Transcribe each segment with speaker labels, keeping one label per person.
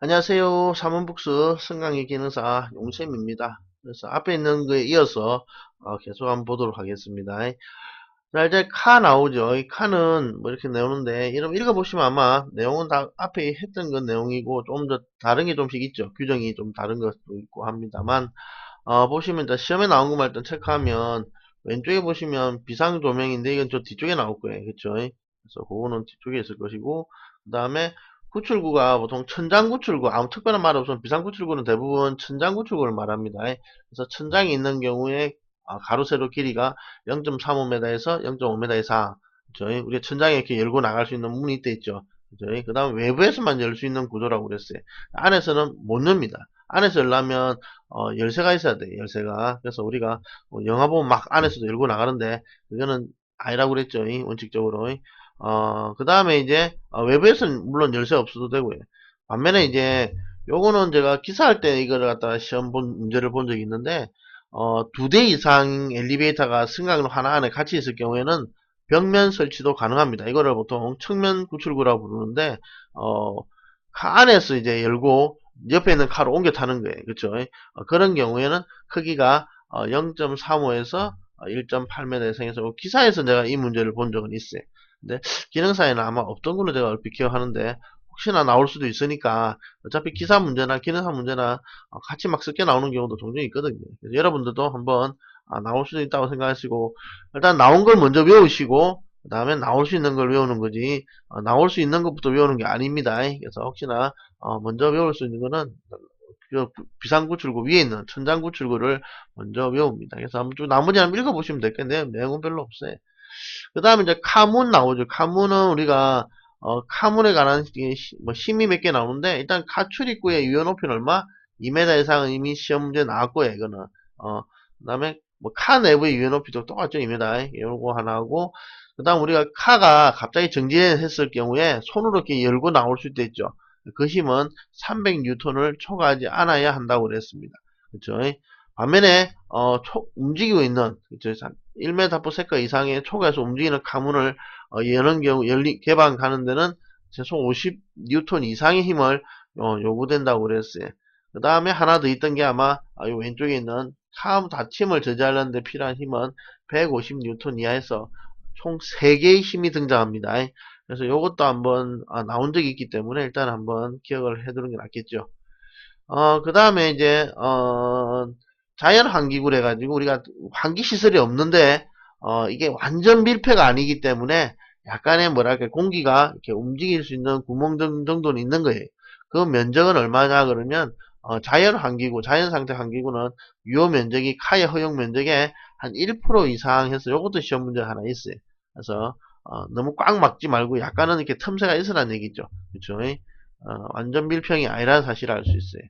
Speaker 1: 안녕하세요. 사문북스 승강기 기능사 용쌤입니다. 그래서 앞에 있는 거에 이어서 계속 한번 보도록 하겠습니다. 자, 이제 카 나오죠. 이 카는 뭐 이렇게 나오는데, 이름 읽어보시면 아마 내용은 다 앞에 했던 건 내용이고, 좀 더 다른 게 좀씩 있죠. 규정이 좀 다른 것도 있고 합니다만, 보시면 이제 시험에 나온 것만 일단 체크하면, 왼쪽에 보시면 비상조명인데, 이건 저 뒤쪽에 나올 거예요. 그쵸? 그래서 그거는 뒤쪽에 있을 것이고, 그 다음에 구출구가 보통 천장구출구, 아무 특별한 말 없으면 비상구출구는 대부분 천장구출구를 말합니다. 그래서 천장이 있는 경우에 가로 세로 길이가 0.35m에서 0.5m 이상, 저희 우리 천장에 이렇게 열고 나갈 수 있는 문이 돼 있죠. 저희 그 다음 외부에서만 열 수 있는 구조라고 그랬어요. 안에서는 못 엽니다. 안에서 열려면 열쇠가 있어야 돼. 열쇠가. 그래서 우리가 영화 보면 막 안에서도 열고 나가는데 그거는 아니라고 그랬죠. 원칙적으로. 그 다음에 이제 외부에서는 물론 열쇠 없어도 되고요. 반면에 이제 요거는 제가 기사할 때 이걸 갖다가 시험 문제를 본 적이 있는데, 2대 이상 엘리베이터가 승강로 하나 안에 같이 있을 경우에는 벽면 설치도 가능합니다. 이거를 보통 측면 구출구라고 부르는데, 카 안에서 이제 열고 옆에 있는 카로 옮겨 타는 거예요. 그쵸? 그런 경우에는 크기가 0.35에서 1.8m 이상에서, 기사에서 내가 이 문제를 본 적은 있어요. 근데 기능사에는 아마 없던 걸로 제가 얼핏 기억하는데, 혹시나 나올 수도 있으니까 어차피 기사 문제나 기능사 문제나 같이 막 섞여 나오는 경우도 종종 있거든요. 그래서 여러분들도 한번 나올 수도 있다고 생각하시고, 일단 나온 걸 먼저 외우시고 그 다음에 나올 수 있는 걸 외우는 거지, 나올 수 있는 것부터 외우는 게 아닙니다. 그래서 혹시나 먼저 외울 수 있는 거는 그 비상구출구 위에 있는 천장구출구를 먼저 외웁니다. 그래서 한번 쭉 나머지 한번 읽어보시면 되겠네요. 내용은 별로 없어요. 그 다음에 이제 카문 나오죠. 카문은 우리가 카문에 관한 뭐 심의 몇 개 나오는데, 일단 카 출입구의 유효 높이는 얼마? 2m 이상은 이미 시험 문제 나왔고요. 이거는 그 다음에 뭐 카 내부의 유효 높이도 똑같죠. 2m. 요거 하나 하고, 그 다음 우리가 카가 갑자기 정지했을 경우에 손으로 이렇게 열고 나올 수 있죠. 그 힘은 300N을 초과하지 않아야 한다고 그랬습니다. 그렇죠? 반면에 움직이고 있는, 그렇죠? 1m/s 이상의 초과해서 움직이는 가문을 여는 경우 개방하는 데는 최소 50N 이상의 힘을 요구된다고 그랬어요. 그 다음에 하나 더 있던 게 아마 요 왼쪽에 있는 카 닫힘을 저지하려는 데 필요한 힘은 150N 이하에서 총 3개의 힘이 등장합니다. 그래서 요것도 한번 나온 적이 있기 때문에 일단 한번 기억을 해두는 게 낫겠죠. 그 다음에 이제 자연 환기구래 가지고 우리가 환기 시설이 없는데 이게 완전 밀폐가 아니기 때문에 약간의 뭐랄까 공기가 이렇게 움직일 수 있는 구멍 정도는 있는 거예요. 그 면적은 얼마냐 그러면 자연 환기구, 자연 상태 환기구는 유효 면적이 카의 허용 면적의 한 1% 이상 해서 요것도 시험 문제 하나 있어요. 그래서 너무 꽉 막지 말고 약간은 이렇게 틈새가 있으라는 얘기죠. 그렇죠? 완전 밀평이 아니라는 사실을 알 수 있어요.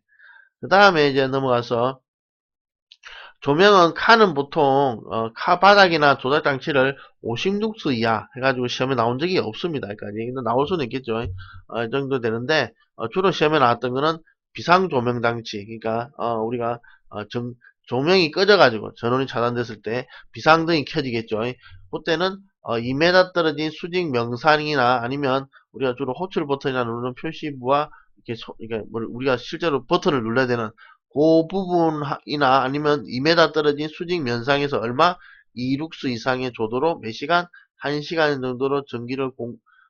Speaker 1: 그 다음에 이제 넘어가서 조명은 카는 보통 카 바닥이나 조작 장치를 50룩스 이하 해가지고 시험에 나온 적이 없습니다. 그러니까 나올 수는 있겠죠. 이 정도 되는데 주로 시험에 나왔던 거는 비상 조명 장치. 그러니까 우리가 조명이 꺼져가지고 전원이 차단됐을 때 비상등이 켜지겠죠. 그때는 2m 떨어진 수직 명산이나 아니면 우리가 주로 호출 버튼이나 누르는 표시부와 이렇게 우리가 실제로 버튼을 눌러야 되는 그 부분이나 아니면 2m 떨어진 수직 면상에서 얼마? 2룩스 이상의 조도로 매시간 1시간 정도로 전기를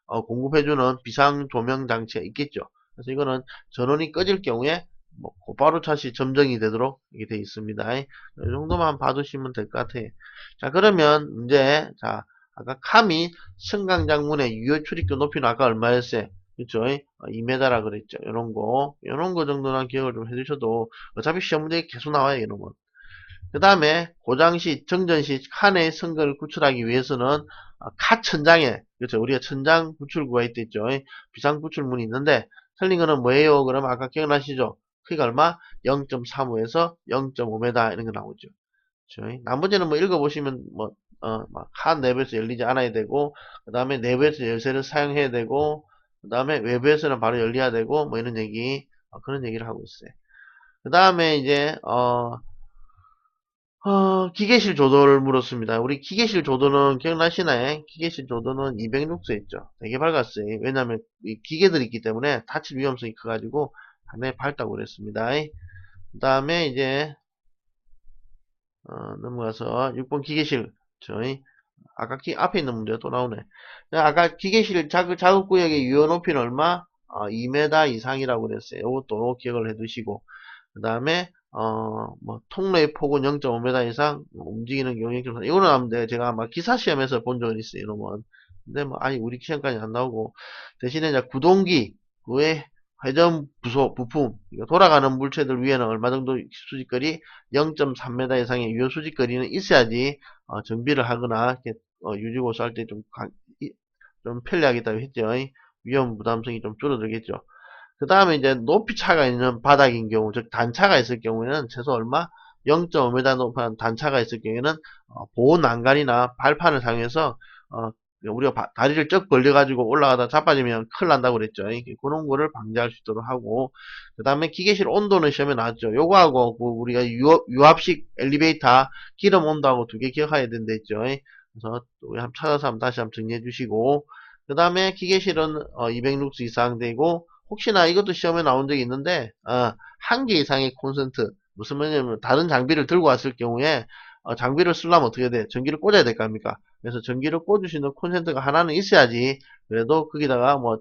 Speaker 1: 공급해주는 비상 조명 장치가 있겠죠. 그래서 이거는 전원이 꺼질 경우에 뭐 곧바로 다시 점정이 되도록 이렇게 되어 있습니다. 이 정도만 봐두시면 될 것 같아요. 자, 그러면 이제 자, 아까 카미 승강장문의 유효 출입구 높이는 아까 얼마였어요? 그쵸? 2m라 그랬죠. 요런 거 정도는 기억을 좀 해두셔도 어차피 시험 문제 계속 나와요, 이런 건. 그 다음에 고장시, 정전시 칸의 선거를 구출하기 위해서는 카 천장에, 그렇죠. 우리가 천장 구출구가 있겠죠. 비상 구출문이 있는데, 틀린 거는 뭐예요? 그럼 아까 기억나시죠? 크기가 얼마? 0.35에서 0.5m 이런 거 나오죠. 그렇죠? 나머지는 뭐 읽어보시면 뭐, 칸 내부에서 열리지 않아야 되고, 그 다음에 내부에서 열쇠를 사용해야 되고, 그 다음에 외부에서는 바로 열려야 되고, 뭐 이런 얘기, 그런 얘기를 하고 있어요. 그 다음에 이제, 기계실 조도를 물었습니다. 우리 기계실 조도는 기억나시나요? 기계실 조도는 200룩스 했죠. 되게 밝았어요. 왜냐하면 이 기계들이 있기 때문에 다칠 위험성이 커가지고 상당히 밝다고 그랬습니다. 그 다음에 이제 넘어가서 6번 기계실 저희 아까 앞에 있는 문제가 또 나오네. 아까 기계실 작업구역의 유효 높이는 얼마? 2m 이상이라고 그랬어요. 이것도 기억을 해 두시고 그 다음에 뭐 통로의 폭은 0.5m 이상 움직이는 경우 0.4 이거는 아마 제가 아마 기사 시험에서 본 적은 있어요. 이놈은. 근데 뭐 아니 우리 시험까지 안 나오고 대신에 이제 구동기 그외 회전 부품 돌아가는 물체들 위에는 얼마 정도 수직거리 0.3m 이상의 유효 수직거리는 있어야지 정비를 하거나 이렇게 유지고수 할 때 좀 편리하겠다고 했죠. 위험 부담성이 좀 줄어들겠죠. 그 다음에 이제 높이 차가 있는 바닥인 경우, 즉 단차가 있을 경우에는 최소 얼마? 0.5m 높은 단차가 있을 경우에는 보호 난간이나 발판을 사용해서 우리가 다리를 쩍 벌려가지고 올라가다 자빠지면 큰일 난다고 그랬죠. 그런 거를 방지할 수 있도록 하고 그 다음에 기계실 온도는 시험에 나왔죠. 요거하고 우리가 유압식 엘리베이터 기름 온도하고 두 개 기억해야 된다 했죠. 그래서 우리 한번 찾아서 한번 다시 한번 정리해 주시고 그 다음에 기계실은 200룩스 이상 되고 혹시나 이것도 시험에 나온 적이 있는데 한 개 이상의 콘센트 무슨 말이냐면 다른 장비를 들고 왔을 경우에 장비를 쓰려면 어떻게 돼? 전기를 꽂아야 될 거 아닙니까? 그래서 전기를 꽂을 수 있는 콘센트가 하나는 있어야지 그래도 거기다가 뭐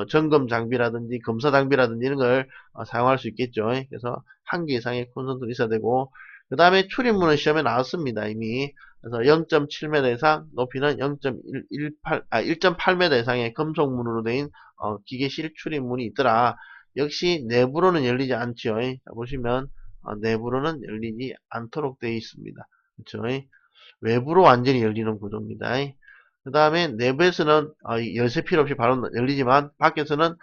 Speaker 1: 점검 장비라든지 검사 장비라든지 이런 걸 사용할 수 있겠죠. 그래서 한 개 이상의 콘센트가 있어야 되고 그 다음에 출입문은 시험에 나왔습니다 이미. 그래서 0.7m 이상 높이는 1.8m 이상의 금속문으로 된 기계실 출입문이 있더라. 역시 내부로는 열리지 않죠. 자, 보시면 내부로는 열리지 않도록 되어 있습니다. 그렇죠? 외부로 완전히 열리는 구조입니다. 그 다음에 내부에서는 열쇠 필요 없이 바로 열리지만 밖에서는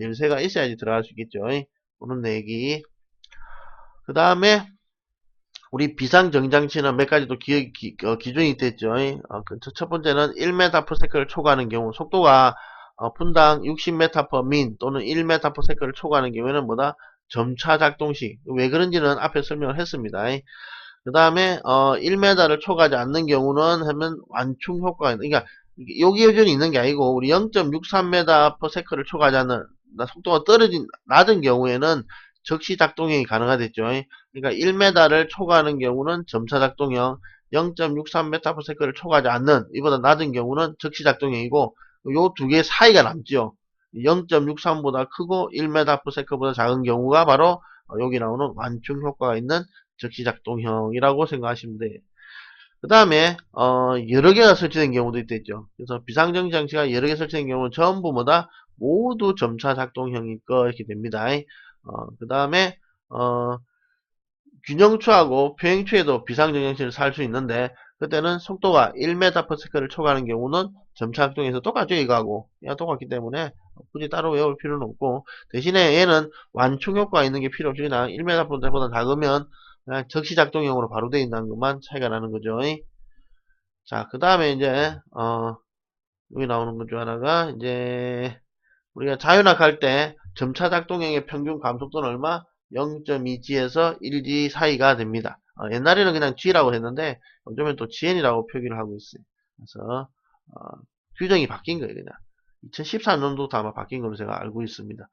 Speaker 1: 열쇠가 있어야지 들어갈 수 있겠죠. 그런 내기. 그 다음에 우리 비상정장치는 몇 가지 또 기준이 있겠죠. 첫 번째는 1m/s를 초과하는 경우 속도가 분당 60m/min 또는 1m/s를 초과하는 경우에는 뭐다? 점차 작동시. 왜 그런지는 앞에 설명을 했습니다. 그 다음에 1m를 초과하지 않는 경우는 하면 완충 효과가 있는 그러니까 여기 여전히 있는 게 아니고 우리 0.63m/s를 초과하지 않는 속도가 낮은 경우에는 적시 작동형이 가능하겠죠. 그러니까 1m를 초과하는 경우는 점차 작동형 0.63m/s를 초과하지 않는 이보다 낮은 경우는 적시 작동형이고 요 두 개 사이가 남죠. 0.63보다 크고 1m/s보다 작은 경우가 바로 여기 나오는 완충 효과가 있는 적시작동형이라고 생각하시면 돼요. 그 다음에 여러 개가 설치된 경우도 있겠죠. 그래서 비상정지 장치가 여러 개 설치된 경우는 전부 뭐다? 모두 점차 작동형일 거 이렇게 됩니다. 그 다음에 균형추하고 평행추에도 비상정지 장치를 살 수 있는데 그때는 속도가 1m/s를 초과하는 경우는 점차 작동해서 똑같죠 이거하고 똑같기 때문에 굳이 따로 외울 필요는 없고 대신에 얘는 완충 효과가 있는 게 필요 없이 그냥 1m/s보다 작으면 그냥 적시작동형으로 바로 되어 있다는 것만 차이가 나는 거죠. 자, 그 다음에 이제 여기 나오는 것 중 하나가 이제 우리가 자윤학할 때 점차 작동형의 평균 감속도는 얼마? 0.2G에서 1G 사이가 됩니다. 옛날에는 그냥 G라고 했는데 요즘엔 또 GN이라고 표기를 하고 있어요. 그래서 규정이 바뀐 거예요. 그냥 2014년도부터 아마 바뀐 걸로 제가 알고 있습니다.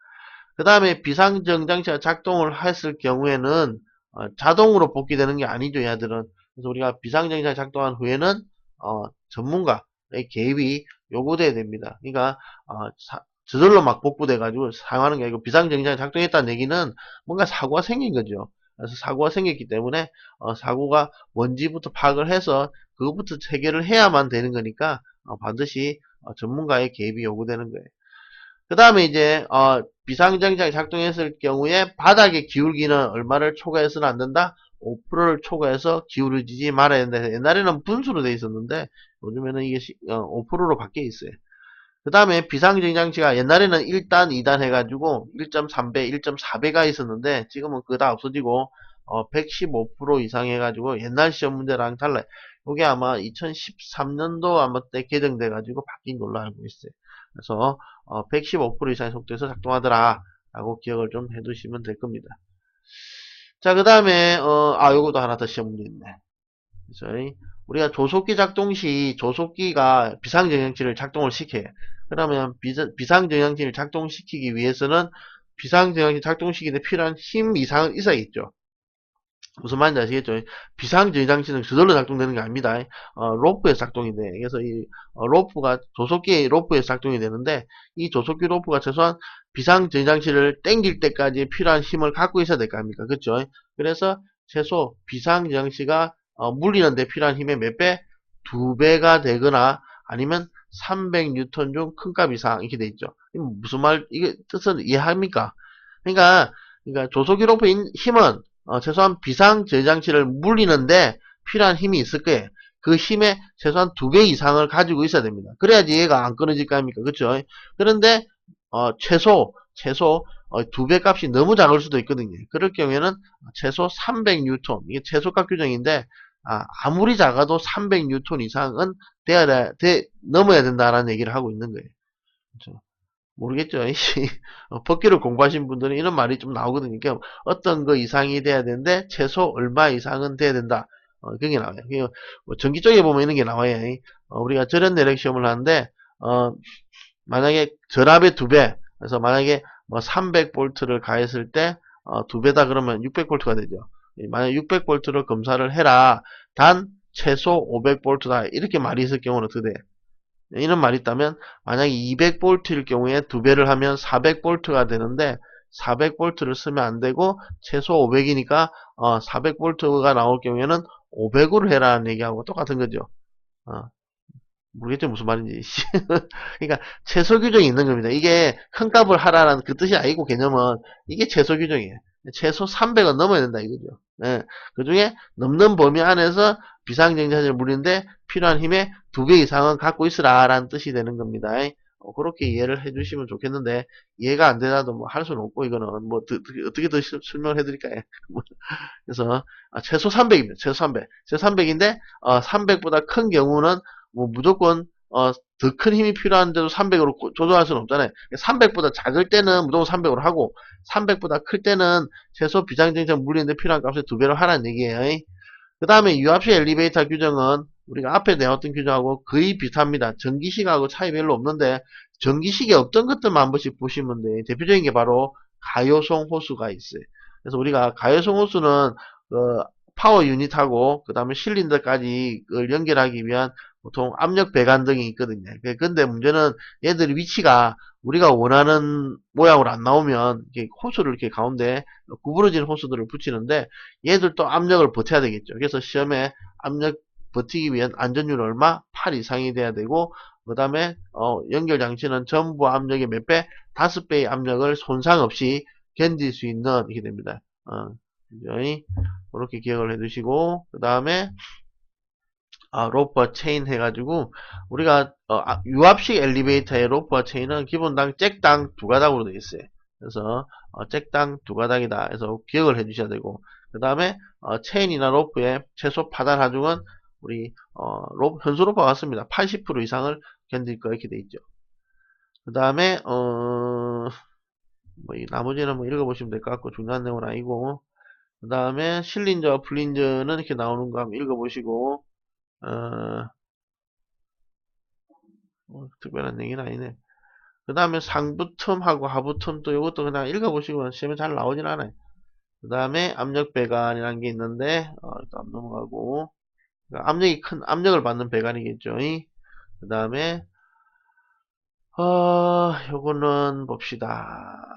Speaker 1: 그 다음에 비상정장치가 작동을 했을 경우에는 자동으로 복귀되는 게 아니죠. 얘들은. 그래서 우리가 비상정장치 작동한 후에는 전문가의 개입이 요구돼야 됩니다. 그러니까 저절로 막 복구돼 가지고 사용하는 게 아니고 비상정장치 작동했다는 얘기는 뭔가 사고가 생긴 거죠. 그래서 사고가 생겼기 때문에 사고가 뭔지부터 파악을 해서 그것부터 체결을 해야만 되는 거니까 반드시 전문가의 개입이 요구되는 거예요. 그 다음에 이제 비상정장이 작동했을 경우에 바닥의 기울기는 얼마를 초과해서는 안 된다? 5%를 초과해서 기울어지지 말아야 된다. 옛날에는 분수로 되어 있었는데 요즘에는 이게 5%로 바뀌어 있어요. 그 다음에 비상정장치가 옛날에는 1단, 2단 해가지고 1.3배, 1.4배가 있었는데 지금은 그거 다 없어지고 115% 이상 해가지고 옛날 시험 문제랑 달라요. 이게 아마 2013년도 아마 때 개정돼가지고 바뀐 걸로 알고 있어요. 그래서 115% 이상의 속도에서 작동하더라 라고 기억을 좀 해두시면 될 겁니다. 자, 그 다음에 요것도 하나 더 시험 문제 있네. 그래서 우리가 조속기 작동 시 조속기가 비상정장치를 작동을 시켜요. 그러면 비상정장치를 작동시키기 위해서는 비상저장시 작동시키는데 필요한 힘 이상은 있어야겠죠. 무슨 말인지 아시겠죠? 비상저장시는 저절로 작동되는 게 아닙니다. 로프에서 작동이 돼. 그래서 이 로프가 조속기의 로프에서 작동이 되는데 이 조속기 로프가 최소한 비상저장시를 땡길 때까지 필요한 힘을 갖고 있어야 될 거 아닙니까? 그렇죠? 그래서 최소 비상저장시가 물리는 데 필요한 힘의 몇 배? 2배가 되거나 아니면 300N 중 큰 값 이상 이렇게 돼 있죠. 무슨 말 이게 뜻은 이해합니까? 그러니까 조속기 로프의 힘은 최소한 비상 저장치를 물리는데 필요한 힘이 있을 거예요. 그 힘의 최소한 2배 이상을 가지고 있어야 됩니다. 그래야지 얘가 안 끊어질 거 아닙니까? 그렇죠? 그런데 최소 2배 값이 너무 작을 수도 있거든요. 그럴 경우에는 최소 300N 이게 최소값 규정인데 아무리 작아도 300N 이상은 넘어야 된다라는 얘기를 하고 있는 거예요. 그렇죠? 모르겠죠. 법규를 공부하신 분들은 이런 말이 좀 나오거든요. 그러니까 어떤 거 이상이 돼야 되는데 최소 얼마 이상은 돼야 된다. 그게 나와요. 뭐 전기 쪽에 보면 이런 게 나와요. 우리가 절연 내력 시험을 하는데 만약에 전압의 2배, 그래서 만약에 뭐 300V를 가했을 때 2배다 그러면 600V가 되죠. 만약 600V를 검사를 해라. 단 최소 500V다. 이렇게 말이 있을 경우는 어떻게 돼? 이런 말이 있다면 만약에 200V일 경우에 2배를 하면 400V가 되는데 400V를 쓰면 안 되고 최소 500이니까 400V가 나올 경우에는 500으로 해라는 얘기하고 똑같은 거죠. 모르겠죠 무슨 말인지. 그러니까 최소 규정이 있는 겁니다. 이게 큰 값을 하라는 그 뜻이 아니고 개념은 이게 최소 규정이에요. 최소 300은 넘어야 된다 이거죠. 예. 그 중에 넘는 범위 안에서 비상정자를 물리는데 필요한 힘의 2배 이상은 갖고 있으라 라는 뜻이 되는 겁니다. 그렇게 이해를 해주시면 좋겠는데 이해가 안 되나도 뭐 할 수는 없고 이거는 뭐 어떻게 더 설명을 해드릴까요? 그래서 최소 300입니다. 최소 300. 최소 300인데 300보다 큰 경우는 뭐 무조건 더 큰 힘이 필요한데도 300으로 조정할 수는 없잖아요. 300보다 작을 때는 무조건 300으로 하고 300보다 클 때는 최소 비상정장 물리는데 필요한 값을 2배로 하라는 얘기예요. 그 다음에 유압식 엘리베이터 규정은 우리가 앞에 내었던 규정하고 거의 비슷합니다. 전기식하고 차이 별로 없는데 전기식에 없던 것들만 한 번씩 보시면 돼요. 대표적인 게 바로 가요송 호수가 있어요. 그래서 우리가 가요송 호수는 파워 유닛하고 그 다음에 실린더까지 연결하기 위한 보통 압력 배관 등이 있거든요. 근데 문제는 얘들 위치가 우리가 원하는 모양으로 안 나오면 이렇게 호수를 이렇게 가운데 구부러진 호수들을 붙이는데 얘들도 압력을 버텨야 되겠죠. 그래서 시험에 압력 버티기 위한 안전율 얼마? 8 이상이 돼야 되고 그 다음에 연결 장치는 전부 압력의 몇 배? 5배의 압력을 손상 없이 견딜 수 있는 이렇게 됩니다. 그렇게 기억을 해두시고 그 다음에 로프와 체인 해가지고 우리가 유압식 엘리베이터의 로프와 체인은 기본당 잭당 2가닥으로 되어 있어요. 그래서 잭당 2가닥이다 해서 기억을 해주셔야 되고 그 다음에 체인이나 로프의 최소 파단 하중은 우리 현수 로프가 같습니다. 80% 이상을 견딜 거 이렇게 돼 있죠. 그 다음에 뭐 나머지는 뭐 읽어보시면 될 것 같고 중요한 내용은 아니고 그 다음에 실린저와 플린저는 이렇게 나오는 거 한번 읽어보시고 특별한 얘기는 아니네. 그 다음에 상부 틈하고 하부 틈도 이것도 그냥 읽어보시고 시험에 잘 나오진 않아요. 그 다음에 압력 배관이라는 게 있는데 일단 넘어가고 그러니까 압력이 큰 압력을 받는 배관이겠죠. 그 다음에 요거는 봅시다.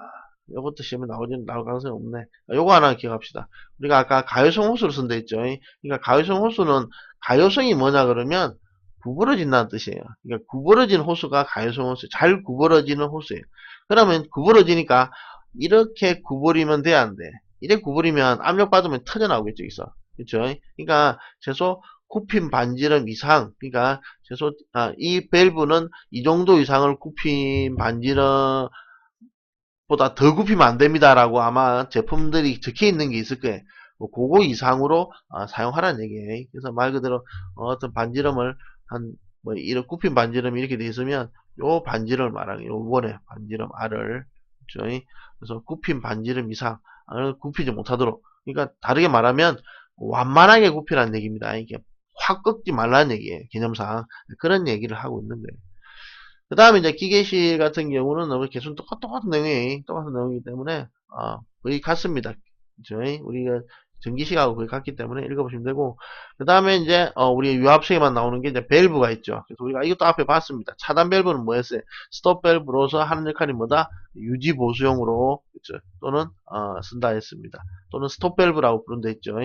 Speaker 1: 요것도 시험에 나올 가능성이 없네. 요거 하나 기억합시다. 우리가 아까 가요성 호수를 쓴다 했죠. 그러니까 가요성 호수는 가요성이 뭐냐 그러면 구부러진다는 뜻이에요. 그러니까 구부러진 호수가 가요성 호수, 잘 구부러지는 호수예요. 그러면 구부러지니까 이렇게 구부리면 돼, 안 돼? 이렇게 구부리면 압력 받으면 터져나오겠죠, 여기서. 그렇죠? 그러니까 최소 굽힌 반지름 이상, 그러니까 최소 이 밸브는 이 정도 이상을 굽힌 반지름 보다 더 굽히면 안 됩니다라고 아마 제품들이 적혀 있는 게 있을 거예요. 뭐 그거 이상으로 사용하라는 얘기예요. 그래서 말 그대로 어떤 반지름을 뭐 이런 굽힌 반지름이 이렇게 돼 있으면 요 반지름을 말하는 거예요. 요번에 반지름 R을 그렇죠? 그래서 굽힌 반지름 이상 굽히지 못하도록. 그러니까 다르게 말하면 완만하게 굽히라는 얘기입니다. 이게 확 꺾지 말라는 얘기예요. 개념상 그런 얘기를 하고 있는 거예요. 그 다음에 이제 기계식 같은 경우는 너무 계속 똑같은 내용이기 때문에, 거의 같습니다. 그죠? 우리가 전기식하고 거의 같기 때문에 읽어보시면 되고, 그 다음에 이제, 우리 유압식에만 나오는 게 이제 밸브가 있죠. 그래서 우리가 이것도 앞에 봤습니다. 차단 밸브는 뭐였어요? 스톱 밸브로서 하는 역할이 뭐다? 유지 보수용으로, 그죠? 또는, 쓴다 했습니다. 또는 스톱 밸브라고 부른 데 있죠.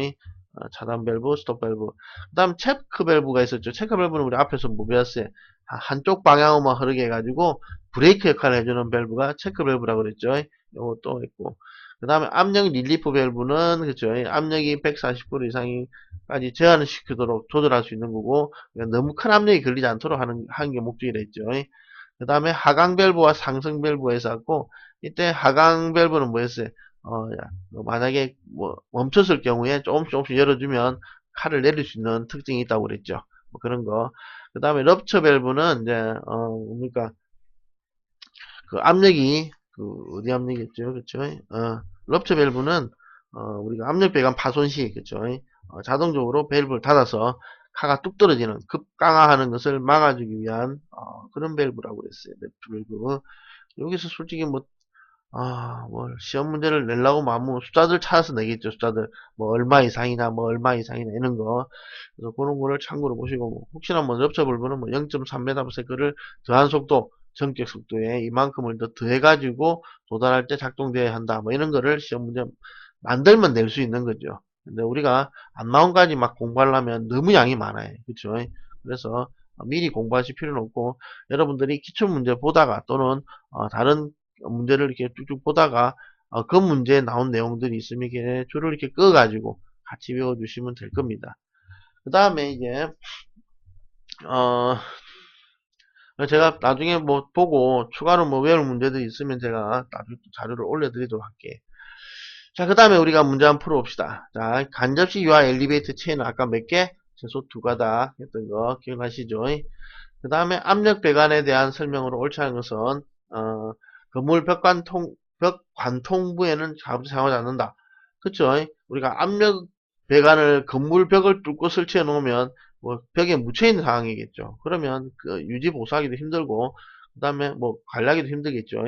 Speaker 1: 차단 밸브, 스톱 밸브. 그 다음 체크 밸브가 있었죠. 체크 밸브는 우리 앞에서 뭐 배웠어요? 한쪽 방향으로만 흐르게 해가지고 브레이크 역할을 해주는 밸브가 체크 밸브라고 그랬죠. 요것도 있고. 그 다음에 압력 릴리프 밸브는, 그죠. 압력이 140V 이상까지 제한을 시키도록 조절할 수 있는 거고, 너무 큰 압력이 걸리지 않도록 하는 게 목적이랬죠. 그 다음에 하강 밸브와 상승 밸브가 있었고, 이때 하강 밸브는 뭐였어요? 만약에 뭐 멈췄을 경우에 조금씩 열어주면 칼을 내릴 수 있는 특징이 있다고 그랬죠. 뭐 그런 거. 그 다음에 럽처 밸브는 이제 뭡니까 그 압력이 어디 압력이었죠, 그렇죠? 럽처 밸브는 우리가 압력 배관 파손 시, 그렇죠? 자동적으로 밸브를 닫아서 카가 뚝 떨어지는 급강하하는 것을 막아주기 위한 그런 밸브라고 그랬어요. 럽처 밸브. 여기서 솔직히 뭐, 시험 문제를 내려고 마음 숫자들 찾아서 내겠죠, 숫자들. 뭐, 얼마 이상이나, 뭐, 얼마 이상이나, 이런 거. 그래서 그런 거를 참고로 보시고, 뭐 혹시나 뭐, 엽처블브는 뭐, 0.3m/s를 더한 속도, 전격 속도에 이만큼을 더 더해가지고 도달할 때 작동되어야 한다. 뭐, 이런 거를 시험 문제 만들면 낼 수 있는 거죠. 근데 우리가 안 나온까지 막 공부하려면 너무 양이 많아요. 그쵸? 그래서 미리 공부하실 필요는 없고, 여러분들이 기출문제 보다가 또는 다른 문제를 이렇게 쭉쭉 보다가 그 문제에 나온 내용들이 있으면 이렇게 줄을 이렇게 꺼가지고 같이 외워주시면 될 겁니다. 그 다음에 이제 제가 나중에 뭐 보고 추가로 뭐 외울 문제들이 있으면 제가 나중에 또 자료를 올려드리도록 할게요. 자, 그 다음에 우리가 문제 한번 풀어봅시다. 자, 간접식 유아 엘리베이터 체인은 아까 몇 개? 최소 2가닥 했던 거 기억하시죠? 그 다음에 압력 배관에 대한 설명으로 옳지 않은 것은 건물 벽 관통부에는 자주 사용하지 않는다. 그쵸? 우리가 압력 배관을 건물 벽을 뚫고 설치해 놓으면 뭐 벽에 묻혀 있는 상황이겠죠. 그러면 그 유지 보수하기도 힘들고 그 다음에 뭐 관리하기도 힘들겠죠.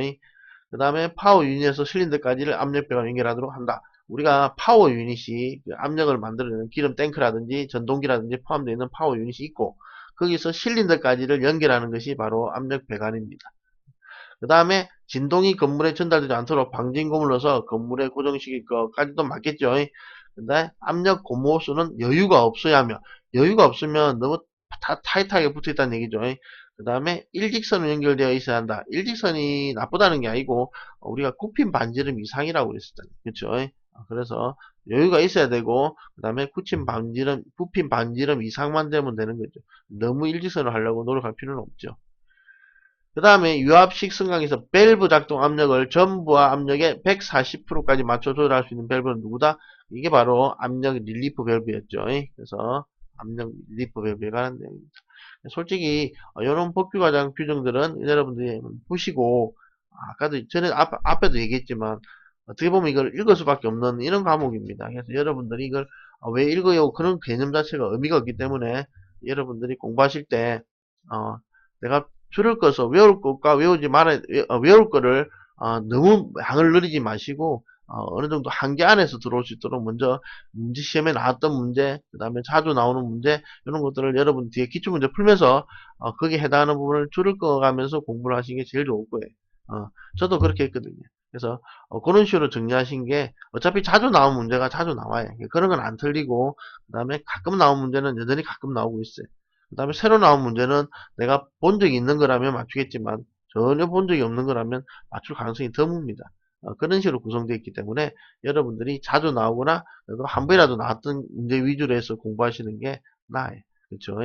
Speaker 1: 그 다음에 파워 유닛에서 실린더까지를 압력 배관 연결하도록 한다. 우리가 파워 유닛이 그 압력을 만들어내는 기름 탱크라든지 전동기라든지 포함되어 있는 파워 유닛이 있고 거기서 실린더까지를 연결하는 것이 바로 압력 배관입니다. 그 다음에 진동이 건물에 전달되지 않도록 방진고무를 넣어서 건물에 고정시킬 것까지도 맞겠죠. 근데 압력 고무호스는 여유가 없어야 하며 여유가 없으면 너무 타이트하게 붙어 있다는 얘기죠. 그 다음에 일직선으로 연결되어 있어야 한다. 일직선이 나쁘다는 게 아니고 우리가 굽힌 반지름 이상이라고 그랬었잖아요. 그렇죠? 그래서 여유가 있어야 되고 그 다음에 굽힌 반지름 이상만 되면 되는 거죠. 너무 일직선을 하려고 노력할 필요는 없죠. 그 다음에 유압식 승강에서 밸브 작동 압력을 전부와 압력의 140%까지 맞춰 조절할 수 있는 밸브는 누구다? 이게 바로 압력 릴리프 밸브였죠. 그래서 압력 릴리프 밸브에 관한 내용입니다. 솔직히 이런 법규과정 규정들은 여러분들이 보시고 아까도 전에 앞에도 얘기했지만 어떻게 보면 이걸 읽을 수밖에 없는 이런 과목입니다. 그래서 여러분들이 이걸 왜 읽어요? 그런 개념 자체가 의미가 없기 때문에 여러분들이 공부하실 때 내가 줄을 꺼서 외울 것과 외우지 말아 외울 거를 너무 양을 늘리지 마시고 어느 정도 한계 안에서 들어올 수 있도록 먼저 문제 시험에 나왔던 문제, 그 다음에 자주 나오는 문제 이런 것들을 여러분 뒤에 기출문제 풀면서 거기에 해당하는 부분을 줄을 꺼가면서 공부를 하시는 게 제일 좋을 거예요. 저도 그렇게 했거든요. 그래서 그런 식으로 정리하신 게 어차피 자주 나온 문제가 자주 나와요. 그런 건 안 틀리고 그 다음에 가끔 나온 문제는 여전히 가끔 나오고 있어요. 그 다음에 새로 나온 문제는 내가 본 적이 있는 거라면 맞추겠지만 전혀 본 적이 없는 거라면 맞출 가능성이 드뭅니다. 그런 식으로 구성되어 있기 때문에 여러분들이 자주 나오거나 그래도 한 번이라도 나왔던 문제 위주로 해서 공부하시는 게 나아요. 그렇죠?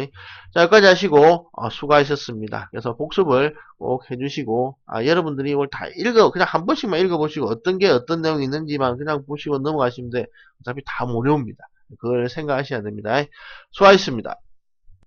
Speaker 1: 자, 여기까지 하시고 수고하셨습니다. 그래서 복습을 꼭 해주시고 여러분들이 이걸 다 그냥 한 번씩만 읽어보시고 어떤 게 어떤 내용이 있는지만 그냥 보시고 넘어가시면 돼. 어차피 다 모르옵니다. 그걸 생각하셔야 됩니다. 수고하셨습니다.